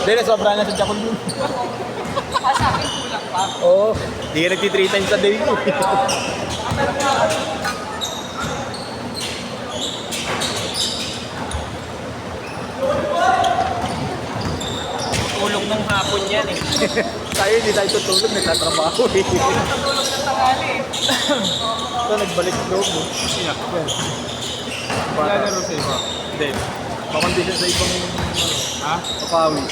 Hindi, sobra na sa Jakon dun. Sa akin kulang pa. Oo, di ka nagti 3 times a day ko. Tulog ng hapon yan eh. Tayo, hindi tayo tutulog, nagtatrabaho eh. Tulog ng tangali eh. Ito, nagbalik loob mo. Sino? Yan. Lalaro sa iba. Hindi. Makondisyon sa ibang Ha? kapawi.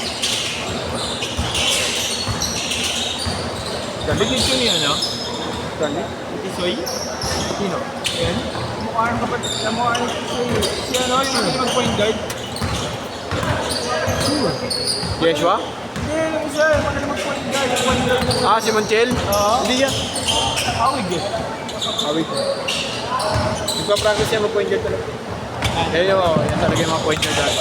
Galigid ko niya, no? Kali? Tisoy? Sino? Yan. Mukha ng kapatid. Mukha ng Tisoy. Si ano, yung magaling mag-point guard. Yeshua? Hindi, yung isa, yung magaling mag-point guard. Yung point guard na Ah, si Monchel? Oo. Hindi yan. awig eh. Awit. Nagpa-practice niya mag-point guard talaga. Yan yung, yan talaga yung mga point guard dati.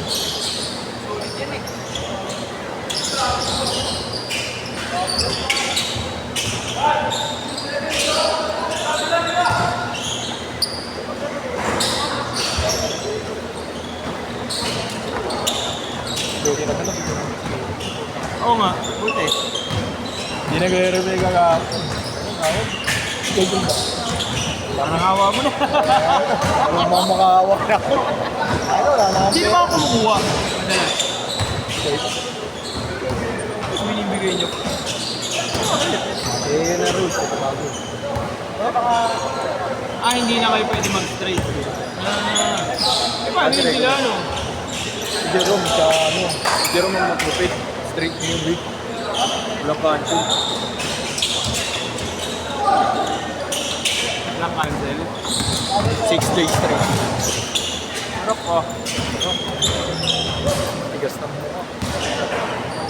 Sulit yan eh. Buti na talaga. Oo nga, buti. Hindi nag-re-remake ka kahapon. Schedule ba? Parang hawa mo na. Walang mga makakawa na ako. Ano, wala na Sino ba ang kumukuha? Madalas. Tapos binibigay niyo. Eh, na rules. Ito bago. Ah, hindi na kayo pwede mag-straight. Ah. Eh, paano yung sila, ano? Si Jerome sa ano, si Jerome ang maglupit. Straight new week. Walang cancel. Walang cancel. 6 days straight. Harap ko. Tigas na mukha.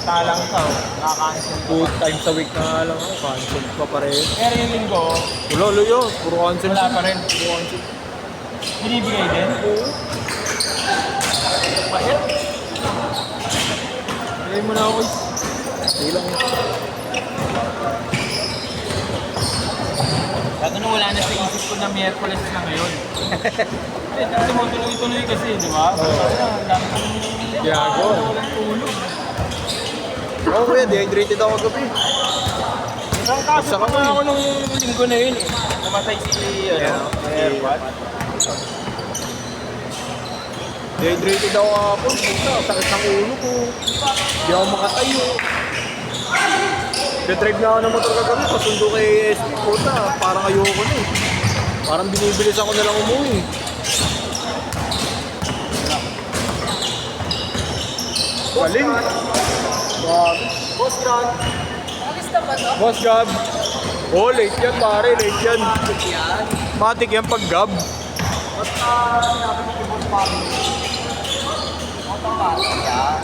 Talang ka, nakakancel. 2 times a week na nga lang ako. Cancel pa pareho. Pero yung linggo, Wala yun. Puro cancel. wala pa rin. Puro cancel. Binibigay din? Oo. Pahit. Ayun mo na ako. Hindi lang yun. Lalo na wala na sa isip ko na Miyerkules na ngayon. Eh, tumutuloy-tuloy kasi, di ba? Oo. Ang dami kong Gago. walang tulog. Oo kuya, dehydrated ako gabi. Isang kaso Isa ka pa pa nga ako nung linggo na yun eh. Namatay si, Airpod. Dehydrated ako kapon. Puta, sakit ng ulo ko. Hindi ako makatayo. Drive na ako ng motor kagabi. Pasundo kay SP. Puta, parang ayoko na eh. Parang binibilis ako na lang umuwi. Galing. Grabe. Boss Ron, alis na ba to? Boss Gab. Oh, late yan pare. Late yan. Yan. Matik yan pag Gab. Basta sinabi mo kay Boss Pablo. Automatic yan.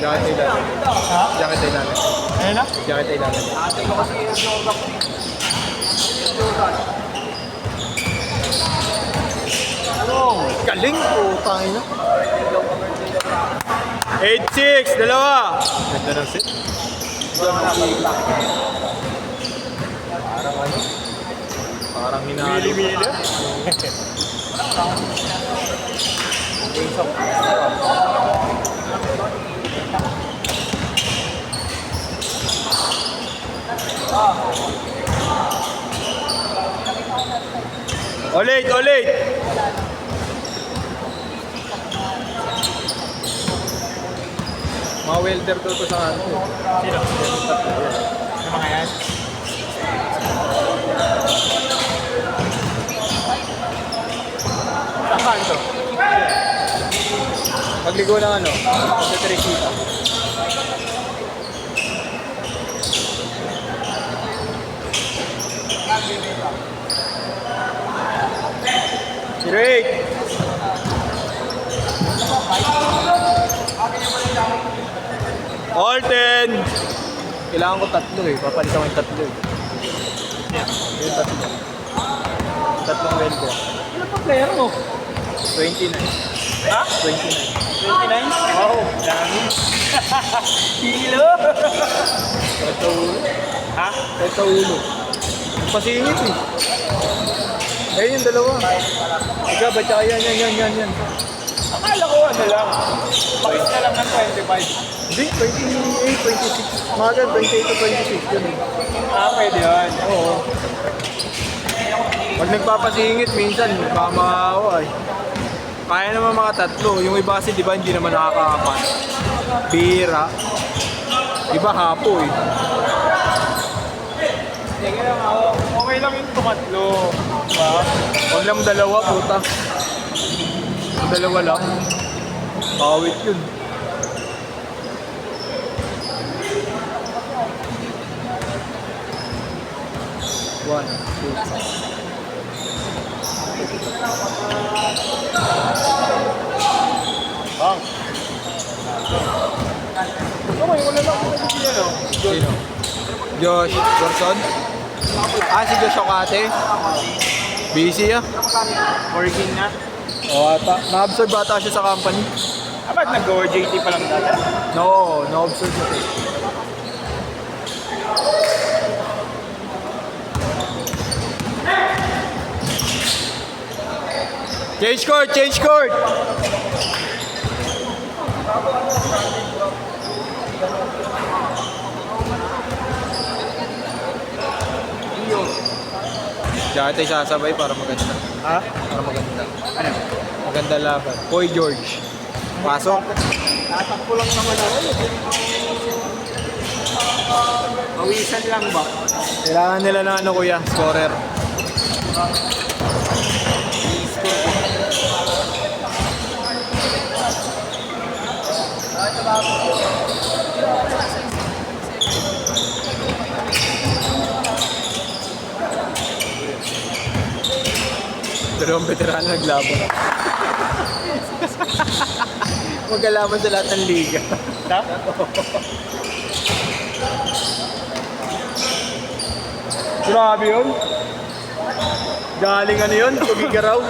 Jacket tayo natin. Ha? Jacket tayo natin. Ayun na? Jacket tayo natin. Ate ko kasi yung Jordan ko. Jordan. Ano? Galing po, tayo na. 8-6, dalawa. Ganda ng set. Parang ano? Parang hinalo. Mili-mili. Ulit, ulit. Mga welder to sa ano. Sino? Sa mga yan? Saan to? Pagligo ng ano? Sa Teresita. Si Rick! All 10! Kailangan ko tatlo eh. Papalitan ko yung tatlo eh. Yung tatlo. Tatlong well ko. Ano pa player mo? 29. Ha? 29. 29? Wow, dami. Kilo! sa ulo. Ha? Kahit sa ulo. Pasingit eh. Ayun yung dalawa. Ika, ba't saka yan. Akala ko ano lang. Pakis na lang ng 25. Hindi, 28, 26. Mga gan, 28 to 26. Yun eh. Pwede yun. Oo. Pag nagpapasingit, minsan, makamakaawa eh. Kaya naman mga tatlo. Yung iba kasi, di ba, hindi naman nakakaapat. Pira. Iba hapo eh. Sige lang ako. Okay lang yung tumatlo. Diba? Huwag lang dalawa, puta. Dalawa lang. Kawit yun. One, two. Bang. Okay, wala lang ako kasi ano. Sino? Josh Gorson? Si Josh Okate. Busy ah. Working na. O ata. Na-observe ata siya sa company. Ba't nag-OJT pa lang dati? No, na-observe siya. Change court! Change court! Diyan tayo sasabay para maganda. Ha? Para maganda. Ano? Maganda laban. Boy George. Pasok. Tatakpo lang naman ako. Pawisan lang ba? Kailangan nila ng ano kuya, scorer. Dalawang veterano naglaban. Magkalaban sa lahat ng liga. Ha? Grabe yun. Galing ano yun, Tugigaraw.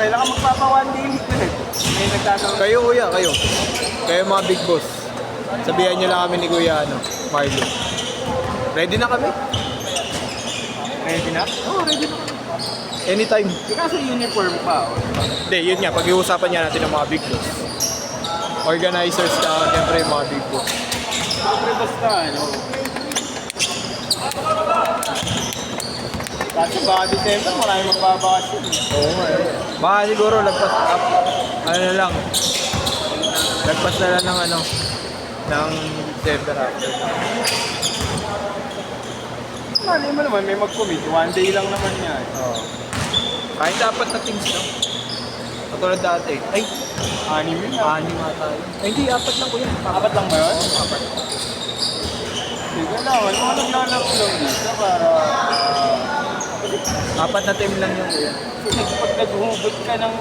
Kailangan magpapa-one day league na eh. May nagtatanong. Kayo kuya, kayo. Kayo mga big boss. Sabihan nyo lang kami ni Kuya Marlo. Ready na kami? Ready na? Oo, ready na kami. Anytime. Di kaso uniform pa. Hindi, yun nga. Pag-iusapan niya natin ng mga big boss. Organizers na, siyempre yung mga big boss. Siyempre basta ano. Kasi baka December marami magbabakasyon. Oo nga eh. Baka siguro lagpas up. Ano na lang. Lagpas na lang ng ano. Ng December after. Mali mo naman may mag-commit. One day lang naman niya. Oo. Kahit dapat na teams lang. Katulad dati. Ay, Anim yun ah. anim nga tayo. Ay, hindi, apat lang kuya. Apat lang ba yun? Apat. Sige lang. Ano mga naglalaro lang dito para... Apat na team lang yung kuya. Pag naghuhugot ka ng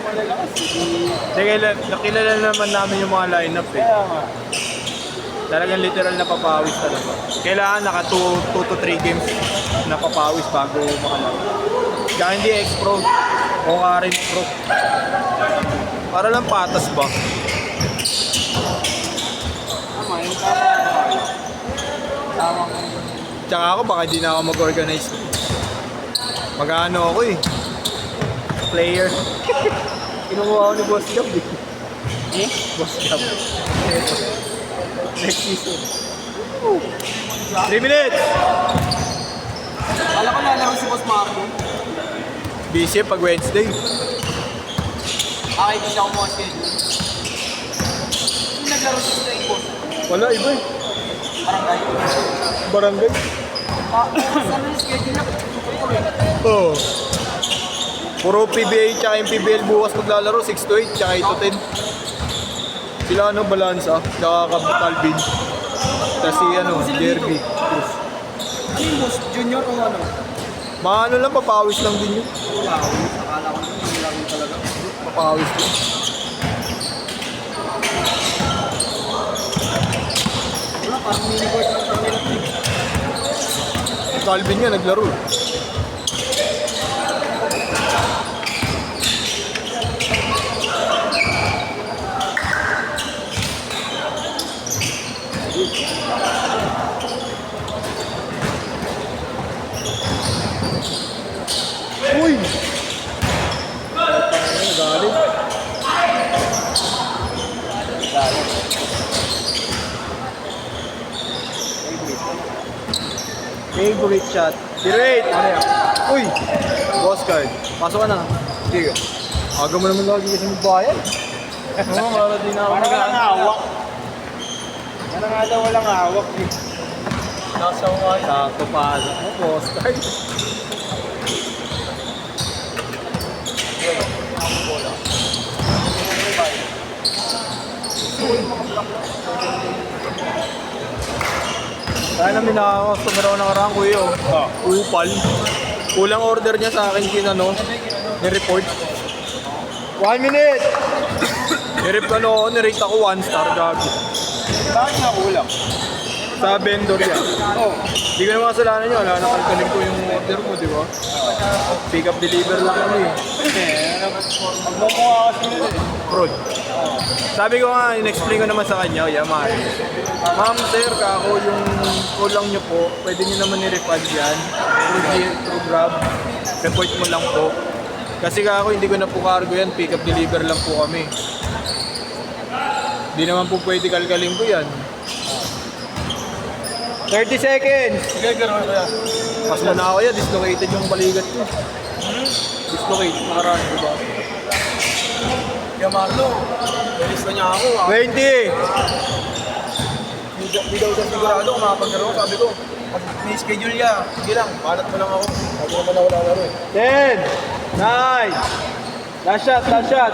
malalakas, hindi... Sige, nakilala naman namin yung mga lineup eh. Kaya nga. Talagang literal na papawis talaga. Kailangan naka 2 to 3 games na papawis bago makalaro. Kaya hindi ex-pro o current pro. Para lang patas ba? Tama, yung tama. Tama ko. Tsaka ako baka di na ako mag-organize. Mag-ano ako eh. Player. Kinukuha ako ni Boss Gab eh. Eh? Boss Gab. Next season. 3 minutes! Kala ko lalaro si Boss Marco. Busy pag Wednesday. Okay, hindi siya ako mga schedule. Hindi naglaro si Stray Boss. Wala, iba eh. Barangay. Barangay. Saan yung schedule na? Oo. Puro PBA tsaka MPBL bukas maglalaro, 6 to 8 tsaka 8 to 10. Sila ano, Balansa, tsaka Calvin. Tapos si ano, Derby. Cruz. Ano yung Boss? Junior o ano? Mga ano lang, papawis lang din yun. Wala ako. Akala ko yung laro talaga. Papawis din. Wala, parang mini-board lang sa nila. Si Calvin nga naglaro. favorite shot. Direct! Ano yan? Uy! Boss card. Pasok ka na. Sige. Aga mo naman lagi kasi magbayad. Oo, para di na ako Parang walang hawak. Ano nga daw walang hawak eh. Nasa Hawaii. Sakto pasok mo, boss card. Kaya namin nakaka-customer ako nakaraan, kuya. Upal. Kulang order niya sa akin kinano, ni-report. 1 minute! Nirate ako 1 star, gago. Bakit nga kulang? Sa vendor yan. Oh. Hindi ko naman kasalanan nyo, wala nakalkalin ko yung order mo, di ba? Pick up deliver lang kami. Magmumukha kasi nila eh. Fraud. Sabi ko nga, in-explain ko naman sa kanya, yaman. Ma'am, sir, kako yung kulang nyo po, pwede nyo naman i-refund yan. Through Grab. Report mo lang po. Kasi kako, hindi ko na po cargo yan, pick up deliver lang po kami. Hindi naman po pwede kalkalin ko yan. 30 seconds! Sige, gano'n ko yan. Pas mo na ako yan, dislocated yung balikat ko. Dislocate, nakaraan, di ba? Kaya Marlo, release na niya ako. 20! Hindi daw siya sigurado kung makapagkaroon. Sabi ko, pag may schedule niya, sige lang, balat mo lang ako. Sabi naman ako lalaro eh. 10! 9! Last shot, last shot!